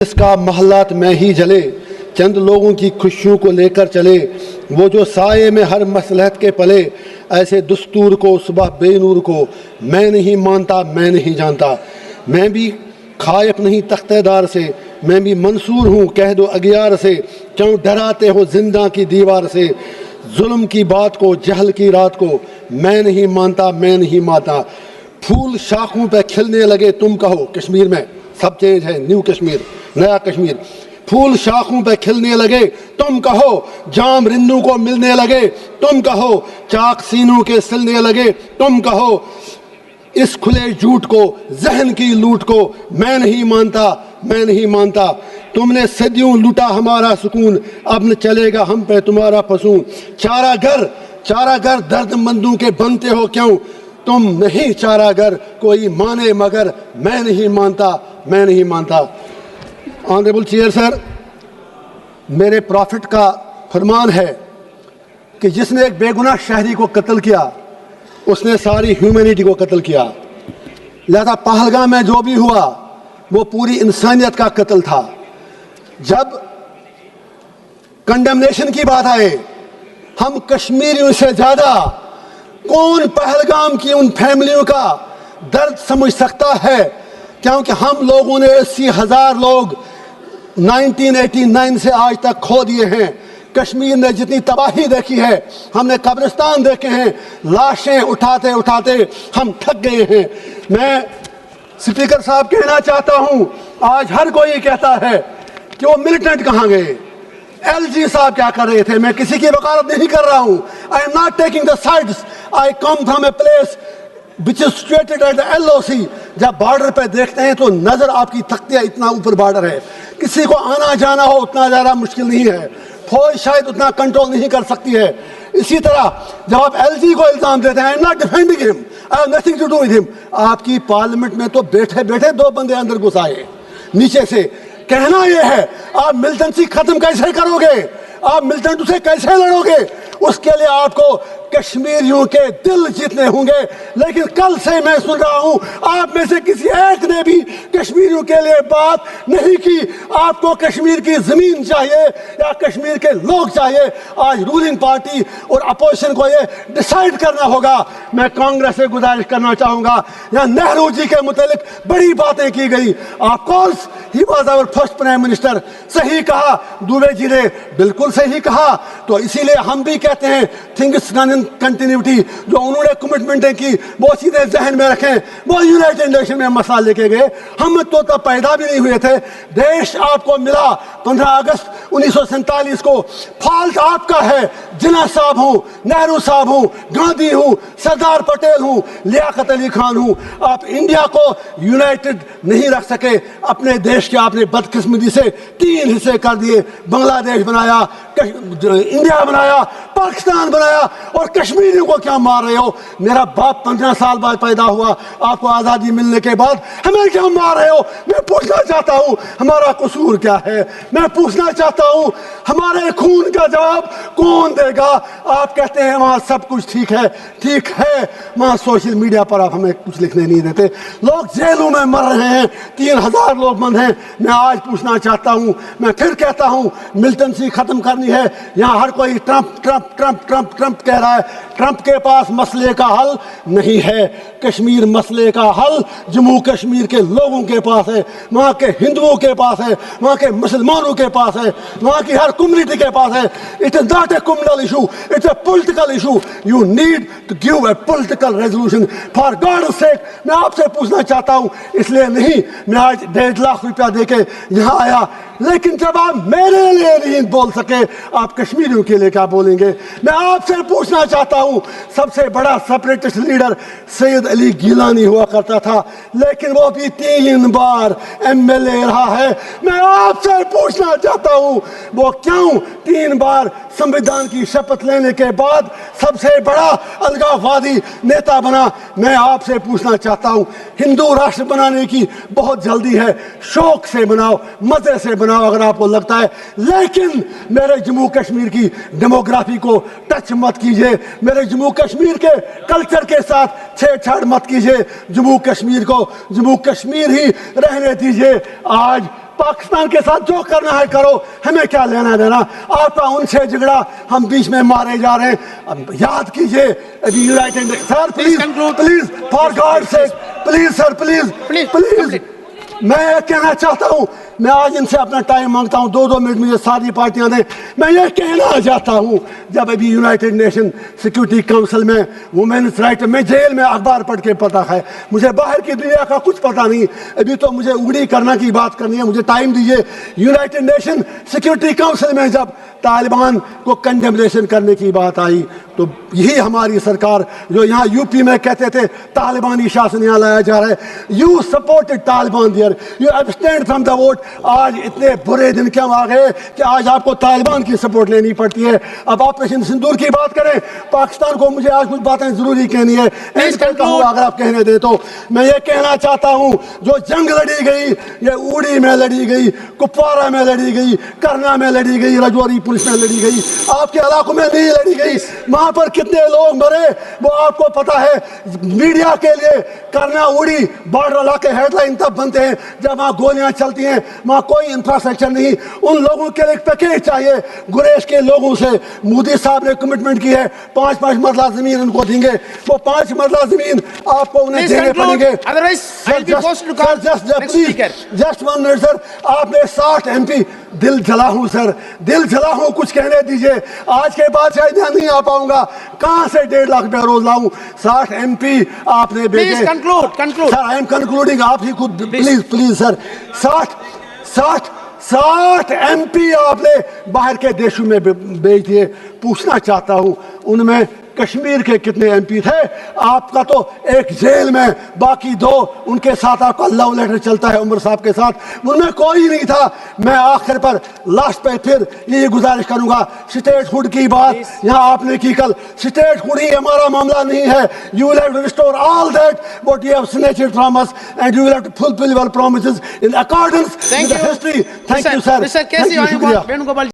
اس کا محلات میں ہی جلے، چند لوگوں کی خوشیوں کو لے کر چلے، وہ جو سائے میں ہر مصلحت کے پلے، ایسے دستور کو صبح بے نور کو میں نہیں مانتا، میں نہیں جانتا۔ میں بھی خائف نہیں تختہ دار سے، میں بھی منصور ہوں کہہ دو اگیار سے، کیوں ڈراتے ہو زندہ کی دیوار سے، ظلم کی بات کو، جہل کی رات کو میں نہیں مانتا، میں نہیں مانتا۔ پھول شاخوں پہ کھلنے لگے تم کہو، کشمیر میں سب چینج ہے، نیو کشمیر، نیا کشمیر۔ پھول شاخوں پہ کھلنے لگے تم کہو، جام رندوں کو ملنے لگے تم کہو، چاک سینوں کے سلنے لگے تم کہو، اس کھلے جھوٹ کو، ذہن کی لوٹ کو میں نہیں مانتا، میں نہیں مانتا۔ تم نے صدیوں لوٹا ہمارا سکون، اب نہ چلے گا ہم پہ تمہارا فسون۔ چارہ گر درد مندوں کے بنتے ہو کیوں، تم نہیں چارہ گر کوئی مانے مگر میں نہیں مانتا، میں نہیں مانتا۔ آنریبل چیئر سر، میرے پروفٹ کا فرمان ہے کہ جس نے ایک بے گناہ شہری کو قتل کیا اس نے ساری ہیومینٹی کو قتل کیا، لہذا پہلگام میں جو بھی ہوا وہ پوری انسانیت کا قتل تھا۔ جب کنڈمنیشن کی بات آئے، ہم کشمیریوں سے زیادہ کون پہلگام کی ان فیملیوں کا درد سمجھ سکتا ہے، کیونکہ ہم لوگوں نے 80,000 لوگ 1989 سے آج تک کھو دیے ہیں۔ کشمیر نے جتنی تباہی دیکھی ہے، ہم نے قبرستان دیکھے ہیں، لاشیں اٹھاتے اٹھاتے ہم تھک گئے ہیں۔ میں اسپیکر صاحب کہنا چاہتا ہوں، آج ہر کوئی کہتا ہے کہ وہ ملیٹنٹ کہاں گئے، ایل جی صاحب کیا کر رہے تھے۔ میں کسی کی وکالت نہیں کر رہا ہوں، I am not taking the sides, I come from a place which is situated at the LOC۔ جب بارڈر پہ دیکھتے ہیں تو نظر آپ کی تھکتی ہے، اتنا اوپر بارڈر ہے، کسی کو آنا جانا ہو اتنا زیادہ مشکل نہیں ہے، فوج شاید اتنا کنٹرول نہیں کر سکتی ہے۔ اسی طرح جب آپ ایل جی کو الزام دیتے ہیں، I am not defending him, I have nothing to do with him۔ آپ کی پارلیمنٹ میں تو بیٹھے بیٹھے 2 بندے اندر گھس آئے نیچے سے۔ کہنا یہ ہے، آپ ملٹنسی ختم کیسے کرو گے، آپ ملٹنٹ سے کیسے لڑو گے، اس کے لیے آپ کو کشمیریوں کے دل جیتنے ہوں گے۔ لیکن کل سے میں سن رہا ہوں آپ میں سے کسی ایک نے بھی کشمیریوں کے لیے بات نہیں کی۔ آپ کو کشمیر کی زمین چاہیے یا کشمیر کے لوگ چاہیے؟ آج رولنگ پارٹی اور اپوزیشن کو یہ ڈیسائیڈ کرنا ہوگا۔ میں کانگریس سے گزارش کرنا چاہوں گا، یا نہرو جی کے متعلق بڑی باتیں کی گئی، of course he was our first prime minister, صحیح کہا، دوبے جی نے بالکل صحیح کہا۔ تو اسی لیے ہم بھی کہتے ہیں تھنگس کنٹینیوٹی، جو انہوں نے کمٹمنٹیں کی وہ سیدھے ذہن میں رکھیں۔ وہ یونائٹڈ نیشن میں مسئلہ لے کے گئے، ہم تو تب پیدا بھی نہیں ہوئے تھے۔ دیش آپ کو ملا 15 اگست 1947 کو، فالٹ آپ کا ہے۔ جناح صاحب ہوں، نہرو صاحب ہوں، گاندھی ہوں، سردار پٹیل ہوں، لیاقت علی خان ہوں، آپ انڈیا کو یونائٹڈ نہیں رکھ سکے۔ اپنے دیش کے آپ نے بدقسمتی سے 3 حصے کر دیے، بنگلہ دیش بنایا، انڈیا بنایا، پاکستان بنایا، اور کشمیریوں کو کیا مار رہے ہو؟ میرا باپ 15 سال بعد پیدا ہوا، آپ کو آزادی ملنے کے بعد ہمیں کیا مار رہے ہو؟ میں پوچھنا چاہتا ہوں ہمارا قصور کیا ہے؟ میں پوچھنا چاہتا ہوں ہمارے خون کا جواب کون دے گا؟ آپ کہتے ہیں وہاں سب کچھ ٹھیک ہے، ٹھیک ہے، وہاں سوشل میڈیا پر آپ ہمیں کچھ لکھنے نہیں دیتے، لوگ جیلوں میں مر رہے ہیں، 3,000 لوگ بند ہیں۔ میں آج پوچھنا چاہتا ہوں، میں پھر کہتا ہوں ملٹنسی ختم کرنی ہے۔ یہاں ہر کوئی Trump Trump Trump Trump Trump کہہ رہا ہے، ٹرمپ کے پاس مسئلے کا حل نہیں ہے۔ کشمیر مسئلے کا حل جموں کشمیر کے لوگوں کے پاس ہے، وہاں کے ہندوؤں کے پاس ہے، وہاں کے مسلمانوں کے پاس ہے، وہاں کی ہر کمیونٹی کے پاس ہے۔ It is not a communal issue, it's a political issue. You need to give a political resolution. For God's sake، میں آپ سے پوچھنا چاہتا ہوں، اس لیے نہیں میں آج 1.5 لاکھ روپیہ دے کے یہاں آیا، لیکن جب آپ میرے لیے نہیں بول سکے، آپ کشمیریوں کے لیے کیا بولیں گے؟ میں آپ سے پوچھنا چاہتا ہوں، سب سے بڑا سپریٹسٹ لیڈر سید علی گیلانی ہوا کرتا تھا، لیکن وہ بھی 3 بار MLA رہا ہے۔ میں آپ سے پوچھنا چاہتا ہوں وہ کیوں 3 بار سمویدھان کی شپت لینے کے بعد سب سے بڑا الگاووادی نیتا بنا؟ میں آپ سے پوچھنا چاہتا ہوں، ہندو راشٹر بنانے کی بہت جلدی ہے، شوق سے بناؤ، مزے سے بناؤ اگر آپ کو لگتا ہے، لیکن میرے جموں کشمیر کی ڈیموگرافی کو ٹچ مت کیجئے، میرے جموں کشمیر کے کلچر کے ساتھ چھیڑ چھاڑ مت کیجئے، جموں کشمیر کو جموں کشمیر ہی رہنے دیجئے۔ آج پاکستان کے ساتھ جو کرنا ہے کرو, ہمیں کیا لینا دینا, آپ کا ان سے جھگڑا, ہم بیچ میں مارے جا رہے ہیں. اب یاد کیجئے ابھی united, sir please please for God sake, please sir please please, میں کہنا چاہتا ہوں, میں آج ان سے اپنا ٹائم مانگتا ہوں, 2 منٹ مجھے ساری پارٹیاں دیں. میں یہ کہنا چاہتا ہوں, جب ابھی یونائٹڈ نیشن سیکورٹی کونسل میں وومینس رائٹ, میں جیل میں اخبار پڑھ کے پتا ہے, مجھے باہر کی دنیا کا کچھ پتا نہیں, ابھی تو مجھے اگڑی کرنا کی بات کرنی ہے, مجھے ٹائم دیجیے. یونائٹڈ نیشن سیکورٹی کونسل میں جب طالبان کو کنڈیمنیشن کرنے کی بات آئی تو یہی ہماری سرکار جو یہاں یو پی میں کہتے تھے طالبانی شاسن یہاں لایا جا رہا ہے, you supported Taliban there, you abstained from the vote. آج اتنے برے دن کیوں آ گئے کہ آج آپ کو طالبان کی سپورٹ لینی پڑتی ہے. اب آپریشن سندور کی بات کریں, پاکستان کو مجھے آج کچھ باتیں ضروری کہنی ہے, اگر آپ کہنے دیں تو. میں یہ کہنا چاہتا ہوں, جو جنگ لڑی گئی یہ اوڑی میں لڑی گئی, کپوارہ میں لڑی گئی, کرنا میں لڑی گئی, رجوری پولیس میں لڑی گئی, آپ کے علاقوں میں نہیں لڑی گئی. وہاں پر کتنے لوگ مرے وہ آپ کو پتا ہے. میڈیا کے لیے کرنا اوڑی بارڈر علاقے ہیڈ لائن تب بنتے ہیں جب وہاں گولیاں چلتی ہیں, وہاں کوئی انفراسٹرکچر نہیں. ان لوگوں کے لیے پیکیج چاہیے. گریش کے لوگوں سے مودی صاحب نے کمٹمنٹ کی ہے 5 مرلہ زمین ان کو دیں گے, وہ 5 مرلہ زمین آپ کو انہیں دینے پڑیں گے. جسٹ 1 منٹ سر, آپ نے 60 MP, دل جلا ہوں سر, دل جلا ہوں, کچھ کہنے دیجئے. آج کے بعد شاید یہاں نہیں آ پاؤں گا, کہاں سے 1.5 لاکھ بیروز لاؤں. 60 MP آپ نے بھیجے. سر آئی ایم کنکلوڈنگ, آپ ہی خود پلیز پلیز سر. 60 MP آپ نے باہر کے دیشوں میں بھیج دیے. پوچھنا چاہتا ہوں ان میں کشمیر کے کتنے MP تھے؟ آپ کا تو ایک جیل میں, باقی 2 ان کے ساتھ آپ کا لو لیٹر چلتا ہے عمر صاحب کے ساتھ, ان میں کوئی نہیں تھا. میں آخر پر لاسٹ پہ پھر یہ گزارش کروں گا, اسٹیٹ ہوڈ کی بات یہاں آپ نے کی کل, اسٹیٹ ہوڈ ہی ہمارا معاملہ نہیں ہے. You will have to restore all that what you have snatched from us and you will have to fulfill your promises in accordance with the history. Thank you sir. Mr. K.C.